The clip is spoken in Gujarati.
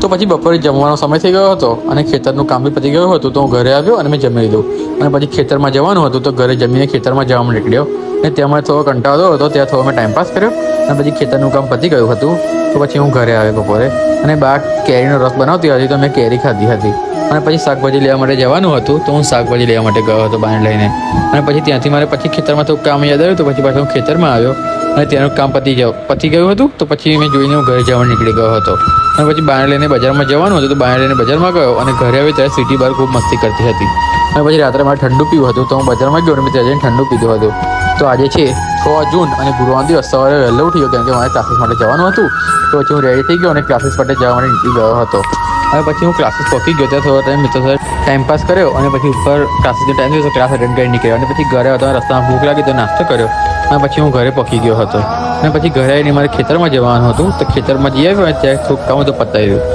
તો પછી બપોરે જમવાનો સમય થઈ ગયો હતો અને ખેતરનું કામ બી પતી ગયું હતું. તો હું ઘરે આવ્યો અને મેં જમી લીધું અને પછી ખેતરમાં જવાનું હતું. તો ઘરે જમીને ખેતરમાં જવા નીકળ્યો અને તેમાં થોડો કંટાળો હતો. ત્યાં થોડો મેં ટાઈમપાસ કર્યો અને પછી ખેતરનું કામ પતી ગયું હતું. તો પછી હું ઘરે આવ્યો બપોરે અને બા કેરીનો રસ બનાવતી હતી તો મેં કેરી ખાધી હતી. અને પછી શાકભાજી લેવા માટે જવાનું હતું. તો હું શાકભાજી લેવા માટે ગયો હતો બાને લઈને. અને પછી ત્યાંથી મારે પછી ખેતરમાં થોડું કામ યાદ આવ્યું. તો પછી પાછું હું ખેતરમાં આવ્યો અને ત્યાંનું કામ પતી ગયું હતું. તો પછી મેં જોઈને હું ઘરે જવા નીકળી ગયો હતો. અને પછી બાને લઈને બજારમાં જવાનું હતું. તો બાને લઈને બજારમાં ગયો અને ઘરે આવી ત્યારે સિટી બહાર ખૂબ મસ્તી કરતી હતી. અને પછી રાત્રે મારે ઠંડુ પીવું હતું. તો હું બજારમાં ગયો અને મેં ત્યાં જઈને ઠંડુ પીધું હતું. તો આજે છે 6 જૂન અને ગુરુવાર દિવસ. સવારે વહેલો ઉઠી ગયો કેમ કે મારે ક્લાસીસ માટે જવાનું હતું. તો પછી હું રેડી થઈ ગયો અને ક્લાસીસ માટે જવા માટે નીકળી ગયો હતો. અને પછી હું ક્લાસીસ પહોંચી ગયો ત્યાં થોડો ટાઈમ મિત્રો સાથે ટાઈમપાસ કર્યો અને પછી ઉપર ક્લાસીસનો ટાઈમ થયો તો ક્લાસ અટેન્ડ કરી નીકળ્યો. અને પછી ઘરે હતો રસ્તામાં ભૂખ લાગી તો નાસ્તો કર્યો અને પછી હું ઘરે પહોંચી ગયો હતો. અને પછી ઘરે આવીને મારે ખેતરમાં જવાનું હતું. તો ખેતરમાં જઈ આવ્યો અને ત્યાં થોડુંક કામ હતું પતાવ્યું.